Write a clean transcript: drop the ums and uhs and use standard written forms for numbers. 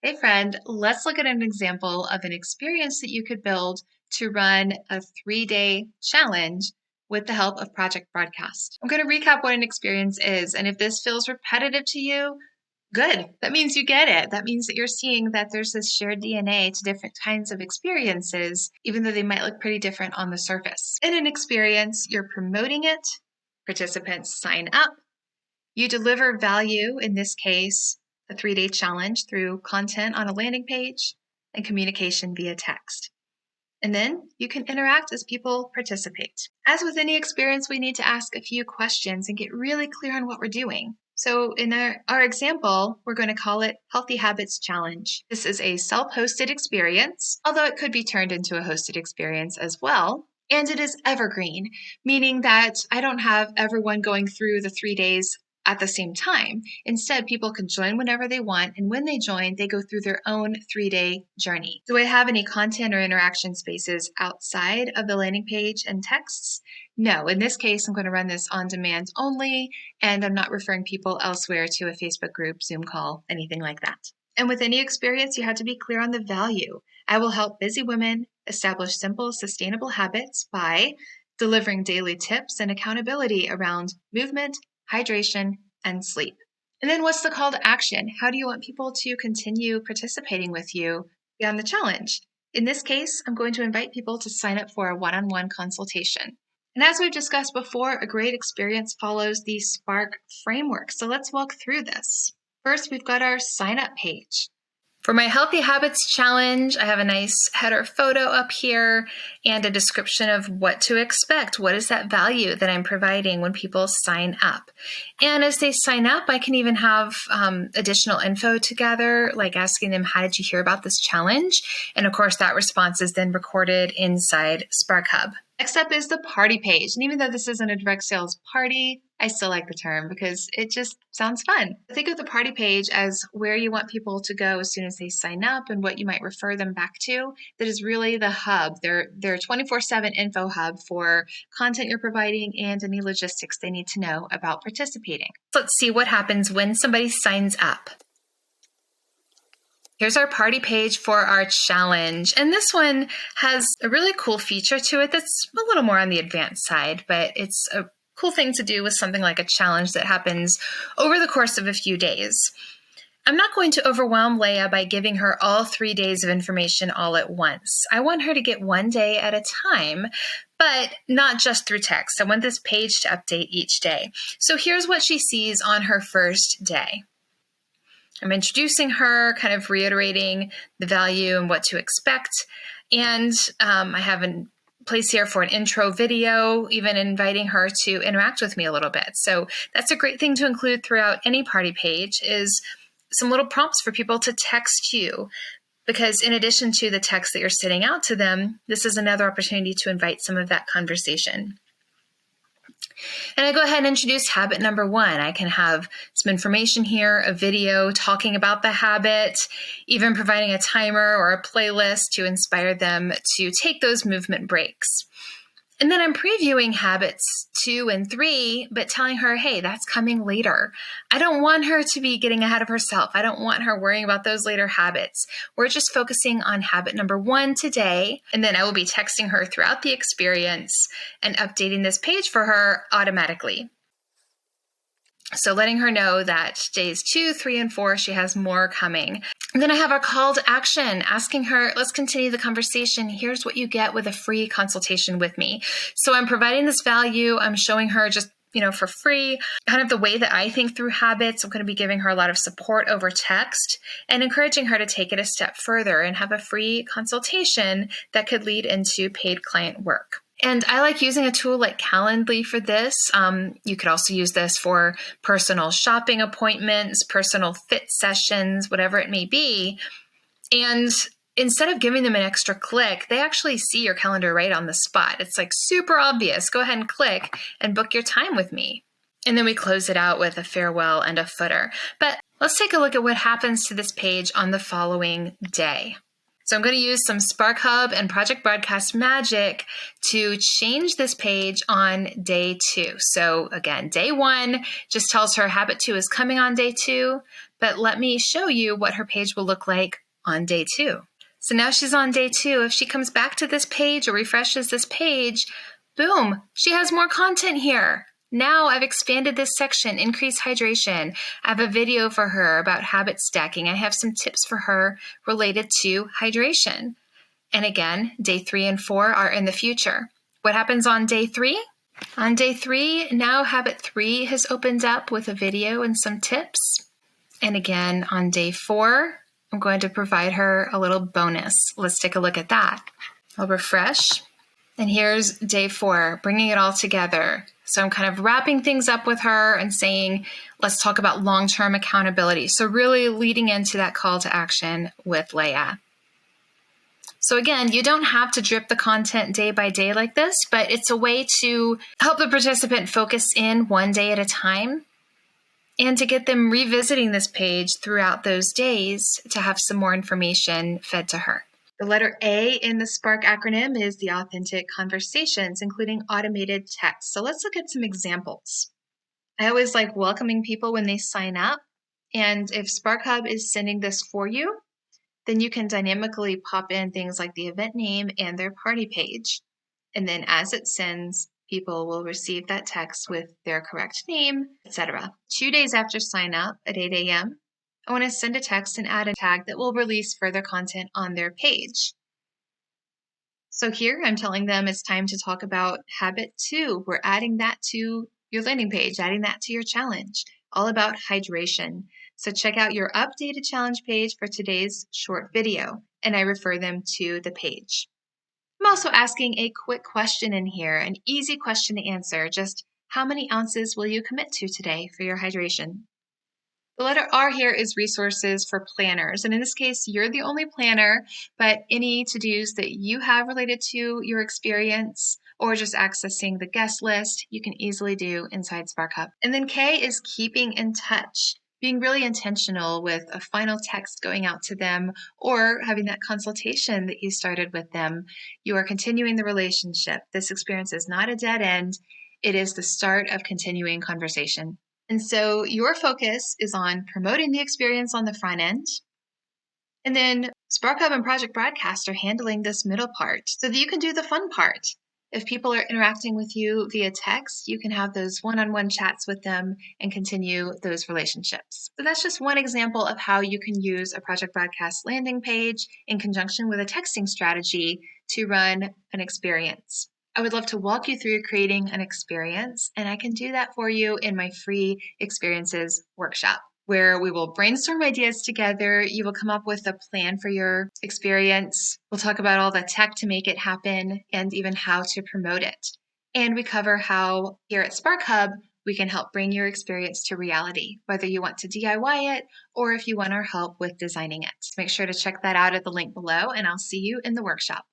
Hey friend, let's look at an example of an experience that you could build to run a 3-day challenge with the help of Project Broadcast. I'm going to recap what an experience is, and if this feels repetitive to you, good. That means you get it. That means that you're seeing that there's this shared DNA to different kinds of experiences, even though they might look pretty different on the surface. In an experience, you're promoting it, participants sign up, you deliver value, in this case, a 3-day challenge through content on a landing page and communication via text. And then you can interact as people participate. As with any experience, we need to ask a few questions and get really clear on what we're doing. So in our example, we're going to call it Healthy Habits Challenge. This is a self-hosted experience, although it could be turned into a hosted experience as well. And it is evergreen, meaning that I don't have everyone going through the 3 days at the same time. Instead, people can join whenever they want, and when they join, they go through their own 3-day journey. Do I have any content or interaction spaces outside of the landing page and texts? No. In this case, I'm going to run this on demand only, and I'm not referring people elsewhere to a Facebook group, Zoom call, anything like that. And with any experience, you have to be clear on the value. I will help busy women establish simple, sustainable habits by delivering daily tips and accountability around movement, hydration, and sleep. And then what's the call to action? How do you want people to continue participating with you beyond the challenge? In this case, I'm going to invite people to sign up for a one-on-one consultation. And as we've discussed before, a great experience follows the Spark framework. So let's walk through this. First, we've got our sign up page. For my Healthy Habits Challenge, I have a nice header photo up here and a description of what to expect. What is that value that I'm providing when people sign up? And as they sign up, I can even have additional info together, like asking them, how did you hear about this challenge? And of course, that response is then recorded inside SparkHub. Next up is the party page. And even though this isn't a direct sales party, I still like the term because it just sounds fun. Think of the party page as where you want people to go as soon as they sign up and what you might refer them back to. That is really the hub. They're 24/7 info hub for content you're providing and any logistics they need to know about participating. Let's see what happens when somebody signs up. Here's our party page for our challenge. And this one has a really cool feature to it that's a little more on the advanced side, but it's a cool thing to do with something like a challenge that happens over the course of a few days. I'm not going to overwhelm Leia by giving her all 3 days of information all at once. I want her to get 1 day at a time, but not just through text. I want this page to update each day. So here's what she sees on her first day. I'm introducing her, kind of reiterating the value and what to expect. And I have a place here for an intro video, even inviting her to interact with me a little bit. So that's a great thing to include throughout any party page is some little prompts for people to text you. Because in addition to the text that you're sending out to them, this is another opportunity to invite some of that conversation. And I go ahead and introduce habit number 1. I can have some information here, a video talking about the habit, even providing a timer or a playlist to inspire them to take those movement breaks. And then I'm previewing habits 2 and 3, but telling her, hey, that's coming later. I don't want her to be getting ahead of herself. I don't want her worrying about those later habits. We're just focusing on habit number 1 today. And then I will be texting her throughout the experience and updating this page for her automatically. So letting her know that days 2, 3, and 4, she has more coming. And then I have our call to action, asking her, let's continue the conversation. Here's what you get with a free consultation with me. So I'm providing this value. I'm showing her just, for free, kind of the way that I think through habits. I'm going to be giving her a lot of support over text and encouraging her to take it a step further and have a free consultation that could lead into paid client work. And I like using a tool like Calendly for this. You could also use this for personal shopping appointments, personal fit sessions, whatever it may be. And instead of giving them an extra click, they actually see your calendar right on the spot. It's like super obvious. Go ahead and click and book your time with me. And then we close it out with a farewell and a footer. But let's take a look at what happens to this page on the following day. So I'm going to use some Spark Hub and Project Broadcast magic to change this page on day 2. So again, day 1 just tells her habit 2 is coming on day 2, but let me show you what her page will look like on day 2. So now she's on day 2. If she comes back to this page or refreshes this page, boom, she has more content here. Now I've expanded this section, increase hydration. I have a video for her about habit stacking. I have some tips for her related to hydration. And again, day 3 and 4 are in the future. What happens on day 3? On day 3, now habit 3 has opened up with a video and some tips. And again, on day 4, I'm going to provide her a little bonus. Let's take a look at that. I'll refresh. And here's day 4, bringing it all together. So I'm kind of wrapping things up with her and saying, let's talk about long-term accountability. So really leading into that call to action with Leia. So again, you don't have to drip the content day by day like this, but it's a way to help the participant focus in one day at a time and to get them revisiting this page throughout those days to have some more information fed to her. The letter A in the SPARK acronym is the authentic conversations, including automated text. So let's look at some examples. I always like welcoming people when they sign up. And if Spark Hub is sending this for you, then you can dynamically pop in things like the event name and their party page. And then as it sends, people will receive that text with their correct name, etc. 2 days after sign up at 8 a.m., I want to send a text and add a tag that will release further content on their page. So here I'm telling them it's time to talk about habit 2. We're adding that to your landing page, adding that to your challenge, all about hydration. So check out your updated challenge page for today's short video, and I refer them to the page. I'm also asking a quick question in here, an easy question to answer. Just how many ounces will you commit to today for your hydration? The letter R here is resources for planners. And in this case, you're the only planner, but any to-dos that you have related to your experience or just accessing the guest list, you can easily do inside Spark Hub. And then K is keeping in touch, being really intentional with a final text going out to them or having that consultation that you started with them. You are continuing the relationship. This experience is not a dead end. It is the start of continuing conversation. And so your focus is on promoting the experience on the front end. And then Spark Hub and Project Broadcast are handling this middle part so that you can do the fun part. If people are interacting with you via text, you can have those one-on-one chats with them and continue those relationships. So that's just one example of how you can use a Project Broadcast landing page in conjunction with a texting strategy to run an experience. I would love to walk you through creating an experience, and I can do that for you in my free experiences workshop, where we will brainstorm ideas together. You will come up with a plan for your experience. We'll talk about all the tech to make it happen and even how to promote it. And we cover how here at Spark Hub, we can help bring your experience to reality, whether you want to DIY it or if you want our help with designing it. Make sure to check that out at the link below, and I'll see you in the workshop.